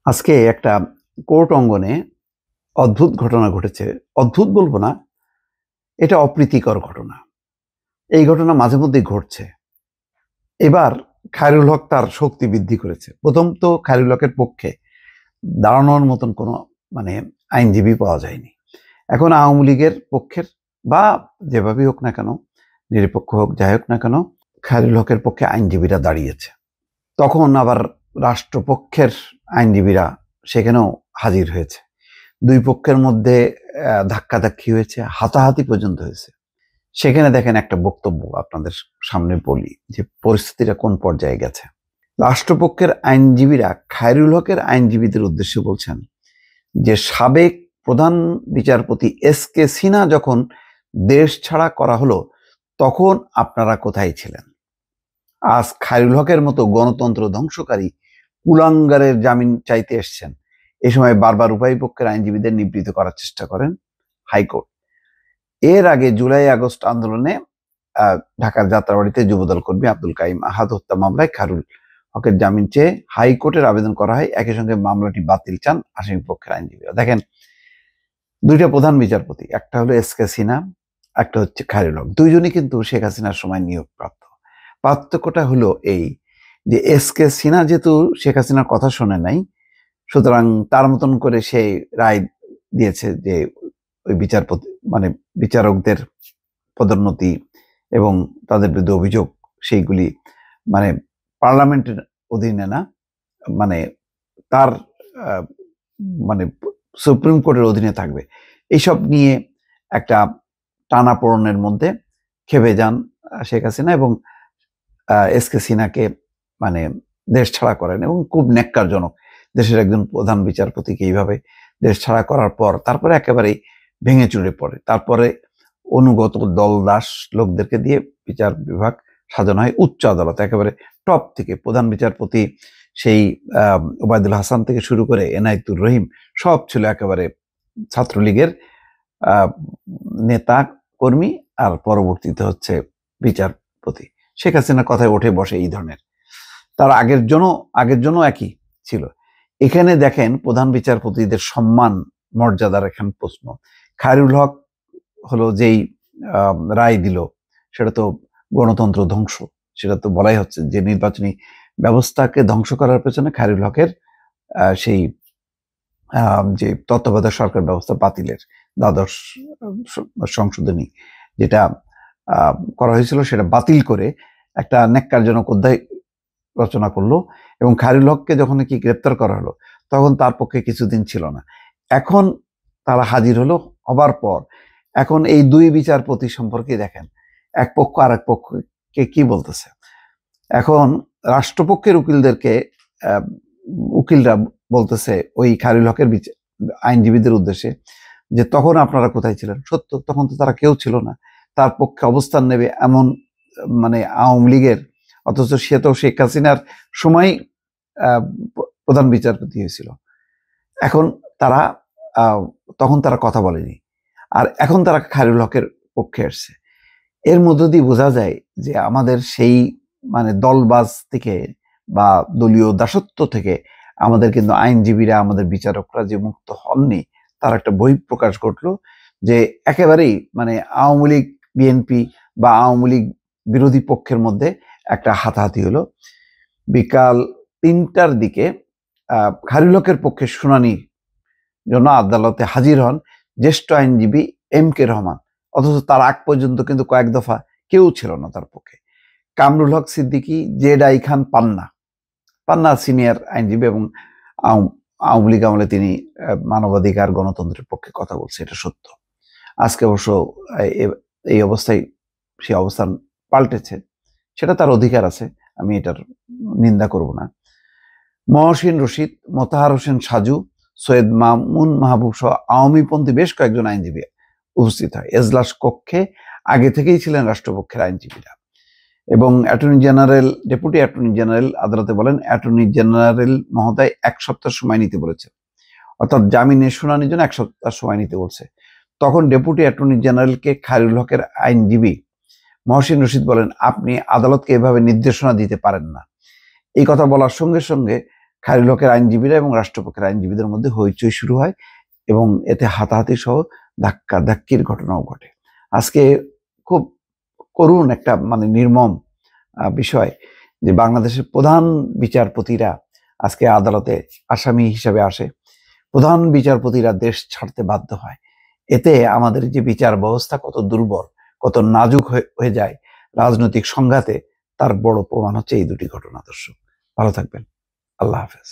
আজকে একটা কোর্ট অঙ্গনে অদ্ভুত ঘটনা ঘটেছে। অদ্ভুত বলবো না, এটা অপ্রীতিকর ঘটনা। এই ঘটনা মাঝে মধ্যেই ঘটছে। এবার খায়রুল হক তার শক্তি বৃদ্ধি করেছে। প্রথম তো খায়রুল হকের পক্ষে দাঁড়ানোর মতন কোনো আইনজীবী পাওয়া যায়নি। এখন আওয়ামী লীগের পক্ষের বা যেভাবেই হোক না কেন, নিরপেক্ষ হোক যাই হোক না কেন, খায়রুল হকের পক্ষে আইনজীবীরা দাঁড়িয়েছে। তখন আবার রাষ্ট্রপক্ষের আইনজীবীরা সেখানেও হাজির হয়েছে। দুই পক্ষের মধ্যে ধাক্কাধাক্কি হয়েছে, হাতাহাতি পর্যন্ত হয়েছে। সেখানে দেখেন একটা বক্তব্য আপনাদের সামনে বলি যে পরিস্থিতিটা কোন পর্যায়ে গেছে। রাষ্ট্রপক্ষের আইনজীবীরা খায়রুল হকের আইনজীবীদের উদ্দেশ্যে বলছেন যে সাবেক প্রধান বিচারপতি এস.কে. সিনহা যখন দেশ ছাড়া করা হলো তখন আপনারা কোথায় ছিলেন? আজ খায়রুল হকের মতো গণতন্ত্র ধ্বংসকারী কুলাঙ্গারের জামিন চাইতে এসছেন। এ সময় বারবার উভয় পক্ষের আইনজীবীদের নিবৃত্ত করার চেষ্টা করেন হাইকোর্ট। এর আগে জুলাই আগস্ট আন্দোলনে ঢাকার যাত্রাবাড়িতে যুবদল কর্মী আব্দুল কাইম আহাদ হত্যা মামলায় খায়রুল হকের জামিন চেয়ে হাইকোর্টের আবেদন করা হয়। একই সঙ্গে মামলাটি বাতিল চান আসামি পক্ষের আইনজীবীরা। দেখেন, দুইটা প্রধান বিচারপতি, একটা হলো এস.কে. সিনহা, একটা হচ্ছে খায়রুল হক। দুইজনই কিন্তু শেখ হাসিনার সময় নিয়োগপ্রাপ্ত। পার্থক্যটা হলো এই যে এস.কে. সিনহা যেহেতু শেখ হাসিনার কথা শোনে নাই, সুতরাং তার মতন করে সে রায় দিয়েছে যে ওই বিচারপতি বিচারকদের পদোন্নতি এবং তাদের বিরুদ্ধে অভিযোগ সেইগুলি পার্লামেন্টের অধীনে না, তার সুপ্রিম কোর্টের অধীনে থাকবে। এইসব নিয়ে একটা টানাপোড়েনের মধ্যে খেপে যান শেখ হাসিনা এবং এস.কে. সিনহাকে দেশ ছাড়া করেন। এবং খুব ন্যাক্কারজনক, দেশের একজন প্রধান বিচারপতিকে এইভাবে দেশ ছাড়া করার পর তারপরে একেবারেই ভেঙে চুরে পড়ে। তারপরে অনুগত দলদাস লোকদেরকে দিয়ে বিচার বিভাগ সাজানো হয় উচ্চ আদালত, একেবারে টপ থেকে প্রধান বিচারপতি সেই ওবায়দুল হাসান থেকে শুরু করে এনায়েতুর রহিম সব ছিল একেবারে ছাত্রলীগের নেতা কর্মী, আর পরবর্তীতে হচ্ছে বিচারপতি। শেখ হাসিনার কথায় ওঠে বসে এই ধরনের। তার আগের জন্য একই ছিল। এখানে দেখেন প্রধান বিচারপতিদের সম্মান মর্যাদার এখানে প্রশ্ন। খায়রুল হক হলো যেই রায় দিল সেটা তো গণতন্ত্র ধ্বংস, সেটা তো বলাই হচ্ছে যে নির্বাচনী ব্যবস্থাকে ধ্বংস করার পেছনে খায়রুল হকের সেই যে তত্ত্বাবধায়ক সরকার ব্যবস্থা বাতিলের দ্বাদশ সংশোধনী যেটা করা হয়েছিল সেটা বাতিল করে একটা ন্যাক্কারজনক অধ্যায় রচনা করলো। এবং খায়রুল হককে যখন কি গ্রেপ্তার করা হলো তখন তার পক্ষে কিছুদিন ছিল না। এখন তারা হাজির হলো হবার পর এখন এই দুই বিচারপতি সম্পর্কে দেখেন এক পক্ষ আর এক পক্ষকে কি বলতেছে। এখন রাষ্ট্রপক্ষের উকিলরা বলতেছে ওই খায়রুল হকের আইনজীবীদের উদ্দেশ্যে যে তখন আপনারা কোথায় ছিলেন? সত্য, তখন তো তারা কেউ ছিল না। তার পক্ষে অবস্থান নেবে এমন আওয়ামী লীগের, অথচ সে তো শেখ হাসিনার সময় প্রধান বিচারপতি হয়েছিল। এখন তারা তখন তারা কথা বলেনি, আর এখন তারা খায়রুল হকের পক্ষে আসছে। এর মধ্য দিয়ে বোঝা যায় যে আমাদের সেই দলবাজ থেকে বা দলীয় দাসত্ব থেকে আমাদের কিন্তু আইনজীবীরা, আমাদের বিচারকরা যে মুক্ত হননি তার একটা বহিঃপ্রকাশ ঘটলো। যে একেবারেই আওয়ামী লীগ বিএনপি বা আওয়ামী লীগ বিরোধী পক্ষের মধ্যে একটা হাতাহাতি হলো। বিকাল ৩টার দিকে খায়রুল হকের পক্ষে শুনানির জন্য আদালতে হাজির হন জ্যেষ্ঠ আইনজীবী এম.কে. রহমান, অথচ তার আগ পর্যন্ত কিন্তু কয়েক দফা কেউ ছিল না তার পক্ষে। কামরুল হক সিদ্দিকী, জেড.আই. খান পান্না সিনিয়র আইনজীবী এবং আওয়ামী লীগ আমলে তিনি মানবাধিকার গণতন্ত্রের পক্ষে কথা বলছে, এটা সত্য। আজকে অবশ্য এই অবস্থায় সে অবস্থান পাল্টেছে, সেটা তার অধিকার আছে, আমি এটার নিন্দা করব না। মহসিন রশিদ, মোতাহার হোসেন সাজু, সৈয়দ মামুন মাহবুব সহ আওয়ামীপন্থী বেশ কয়েকজন আইনজীবী উপস্থিত হয়। এজলাস কক্ষে আগে থেকেই ছিলেন রাষ্ট্রপক্ষের আইনজীবীরা এবং ডেপুটি অ্যাটর্নি জেনারেল আদালতে বলেন অ্যাটর্নি জেনারেল মহোদয় 1 সপ্তাহ সময় নিতে বলেছে, অর্থাৎ জামিনের শুনানির জন্য 1 সপ্তাহ সময় নিতে বলছে। তখন ডেপুটি অ্যাটর্নি জেনারেলকে খায়রুল হকের আইনজীবী মহসিন রশিদ বলেন, আপনি আদালতকে এভাবে নির্দেশনা দিতে পারেন না। এই কথা বলার সঙ্গে সঙ্গে খায়রুল হকের আইনজীবীরা এবং রাষ্ট্রপক্ষের আইনজীবীদের মধ্যে হইচই শুরু হয় এবং এতে হাতাহাতি সহ ধাক্কির ঘটনাও ঘটে। আজকে খুব করুণ একটা নির্মম বিষয় যে বাংলাদেশের প্রধান বিচারপতিরা আজকে আদালতে আসামি হিসাবে আসে, প্রধান বিচারপতিরা দেশ ছাড়তে বাধ্য হয়। এতে আমাদের যে বিচার ব্যবস্থা কত দুর্বল, কত নাজুক হয়ে যায় রাজনৈতিক সংঘাতে, তার বড় প্রমাণ হচ্ছে এই দুটি ঘটনা। দর্শক ভালো থাকবেন, আল্লাহ হাফেজ।